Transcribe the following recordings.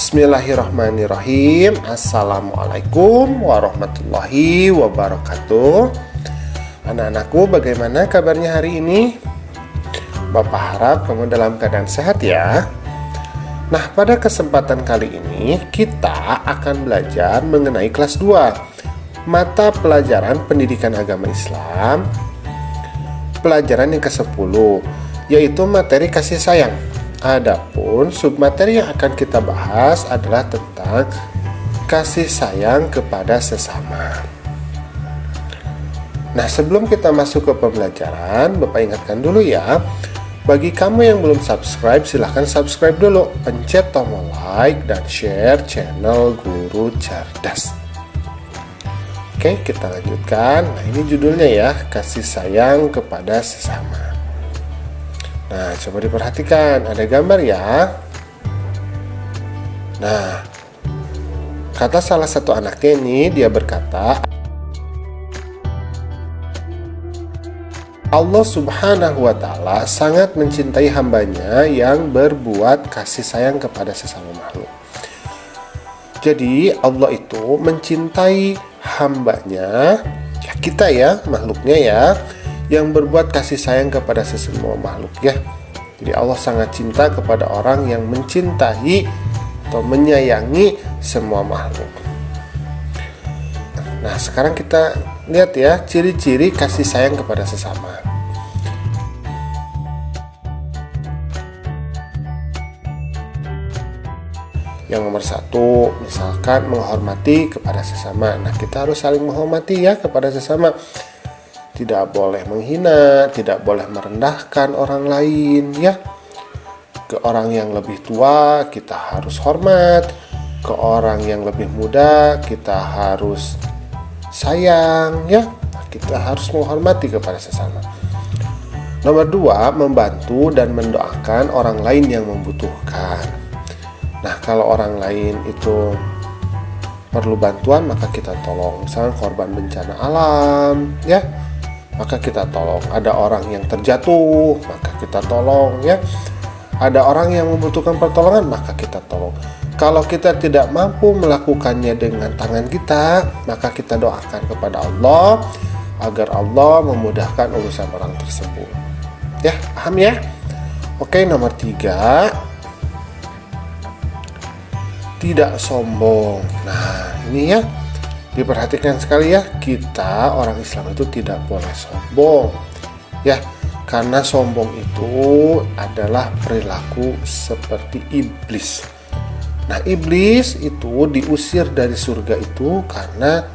Bismillahirrahmanirrahim. Assalamualaikum warahmatullahi wabarakatuh. Anak-anakku, bagaimana kabarnya hari ini? Bapak harap kamu dalam keadaan sehat ya. Nah, pada kesempatan kali ini kita akan belajar mengenai kelas 2, mata pelajaran pendidikan agama Islam, pelajaran yang ke-10, yaitu materi kasih sayang. Adapun submateri yang akan kita bahas adalah tentang kasih sayang kepada sesama. Nah, sebelum kita masuk ke pembelajaran, Bapak ingatkan dulu ya. Bagi kamu yang belum subscribe, silahkan subscribe dulu. Pencet tombol like dan share channel Guru Cerdas. Oke, kita lanjutkan. Nah, ini judulnya ya, kasih sayang kepada sesama. Nah, coba diperhatikan, ada gambar ya. Nah, kata salah satu anaknya ini, dia berkata, Allah Subhanahu wa Ta'ala sangat mencintai hambanya yang berbuat kasih sayang kepada sesama makhluk. Jadi Allah itu mencintai hambanya, ya kita ya, makhluknya ya, yang berbuat kasih sayang kepada sesama makhluk ya. Jadi Allah sangat cinta kepada orang yang mencintai atau menyayangi semua makhluk. Nah, sekarang kita lihat ya ciri-ciri kasih sayang kepada sesama. Yang nomor 1, misalkan menghormati kepada sesama. Nah, kita harus saling menghormati ya kepada sesama. Tidak boleh menghina, tidak boleh merendahkan orang lain ya. Ke orang yang lebih tua kita harus hormat, ke orang yang lebih muda kita harus sayang ya. Kita harus menghormati kepada sesama. Nomor 2, membantu dan mendoakan orang lain yang membutuhkan. Nah, kalau orang lain itu perlu bantuan, maka kita tolong. Misalnya korban bencana alam ya, maka kita tolong. Ada orang yang terjatuh, maka kita tolong ya. Ada orang yang membutuhkan pertolongan, maka kita tolong. Kalau kita tidak mampu melakukannya dengan tangan kita, maka kita doakan kepada Allah agar Allah memudahkan urusan orang tersebut. Ya, paham ya? Oke, nomor 3, tidak sombong. Nah, ini ya, diperhatikan sekali ya, kita orang Islam itu tidak boleh sombong ya, karena sombong itu adalah perilaku seperti iblis. Nah, iblis itu diusir dari surga itu karena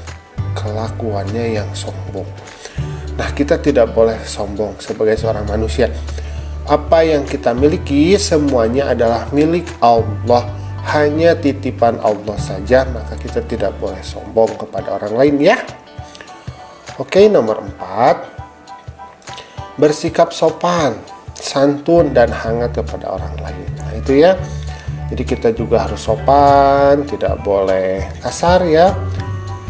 kelakuannya yang sombong. Nah, kita tidak boleh sombong sebagai seorang manusia. Apa yang kita miliki semuanya adalah milik Allah, hanya titipan Allah saja, maka kita tidak boleh sombong kepada orang lain ya. Oke, nomor 4, bersikap sopan, santun dan hangat kepada orang lain. Nah, itu ya. Jadi kita juga harus sopan, tidak boleh kasar ya,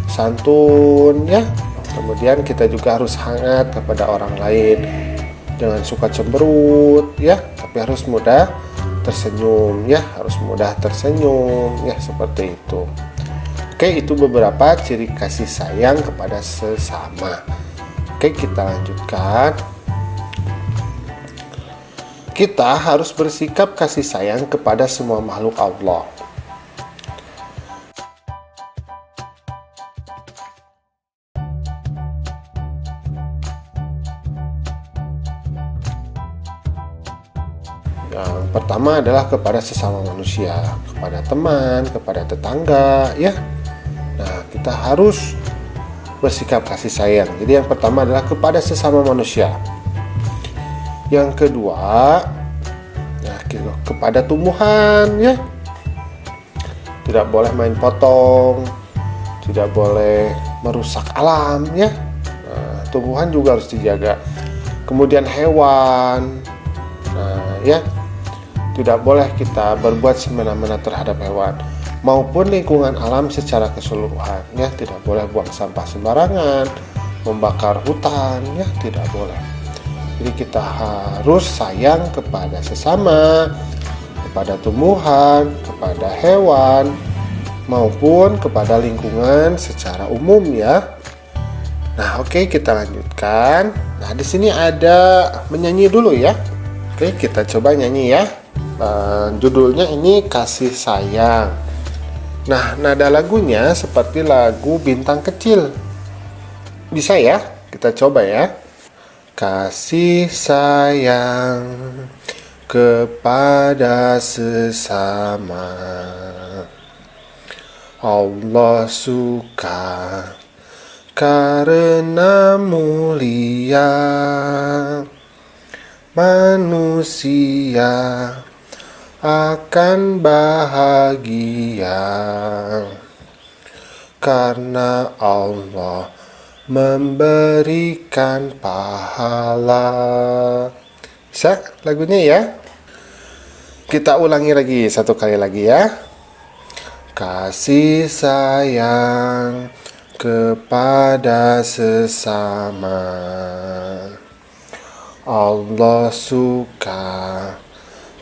santun ya. Kemudian kita juga harus hangat kepada orang lain. Jangan suka cemberut ya, tapi harus mudah tersenyum ya, harus mudah tersenyum ya, seperti itu. Oke, itu beberapa ciri kasih sayang kepada sesama. Oke, kita lanjutkan. Kita harus bersikap kasih sayang kepada semua makhluk Allah. Yang pertama adalah kepada sesama manusia, kepada teman, kepada tetangga ya. Nah, kita harus bersikap kasih sayang. Jadi yang pertama adalah kepada sesama manusia. Yang kedua, ya, kepada tumbuhan ya. Tidak boleh main potong, tidak boleh merusak alam ya. Nah, tumbuhan juga harus dijaga. Kemudian hewan. Nah, ya. Tidak boleh kita berbuat semena-mena terhadap hewan maupun lingkungan alam secara keseluruhan ya. Tidak boleh buang sampah sembarangan, membakar hutan ya, tidak boleh. Jadi kita harus sayang kepada sesama, kepada tumbuhan, kepada hewan, maupun kepada lingkungan secara umum ya. Nah, oke, kita lanjutkan. Nah, di sini ada menyanyi dulu ya. Oke, kita coba nyanyi ya. Judulnya ini Kasih Sayang. Nah, nada lagunya seperti lagu Bintang Kecil. Bisa ya? Kita coba ya. Kasih sayang kepada sesama, Allah suka karena mulia, manusia akan bahagia karena Allah memberikan pahala. Bisa lagunya ya? Kita ulangi lagi satu kali lagi ya. Kasih sayang kepada sesama, Allah suka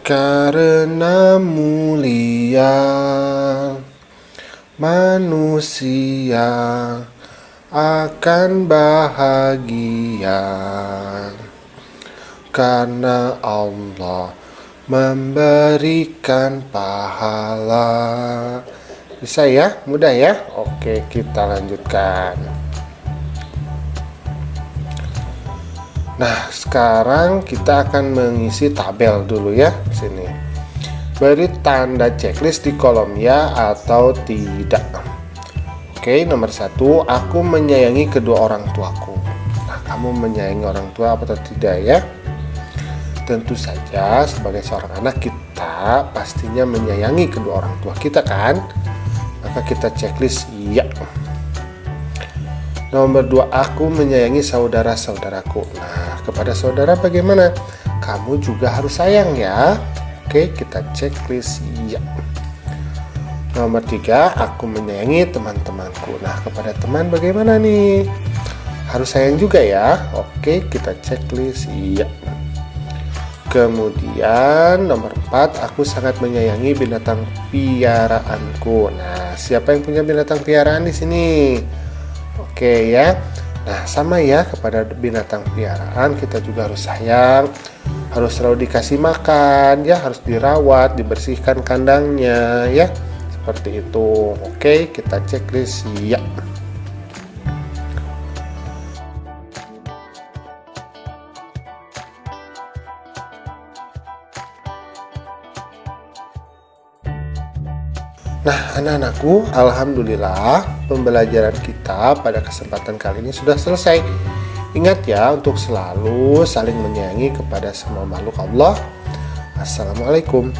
karena mulia, manusia akan bahagia karena Allah memberikan pahala. Bisa ya? Mudah ya? Oke, kita lanjutkan. Nah, sekarang kita akan mengisi tabel dulu ya. Sini. Beri tanda checklist di kolom ya atau tidak. Oke, nomor 1, aku menyayangi kedua orang tuaku. Nah, kamu menyayangi orang tua atau tidak ya? Tentu saja sebagai seorang anak kita pastinya menyayangi kedua orang tua kita kan? Maka kita checklist iya. Nomor 2, aku menyayangi saudara-saudaraku. Nah, kepada saudara bagaimana? Kamu juga harus sayang ya. Oke, kita checklist iya. Nomor 3, aku menyayangi teman-temanku. Nah, kepada teman bagaimana nih? Harus sayang juga ya. Oke, kita checklist iya. Kemudian nomor 4, aku sangat menyayangi binatang piaraanku. Nah, siapa yang punya binatang piaraan di sini? Oke ya. Nah, sama ya, kepada binatang piaraan kita juga harus sayang, harus selalu dikasih makan ya, harus dirawat, dibersihkan kandangnya ya. Seperti itu. Oke, kita checklist ya. Nah, anak-anakku, alhamdulillah pembelajaran kita pada kesempatan kali ini sudah selesai. Ingat ya untuk selalu saling menyayangi kepada semua makhluk Allah. Assalamualaikum.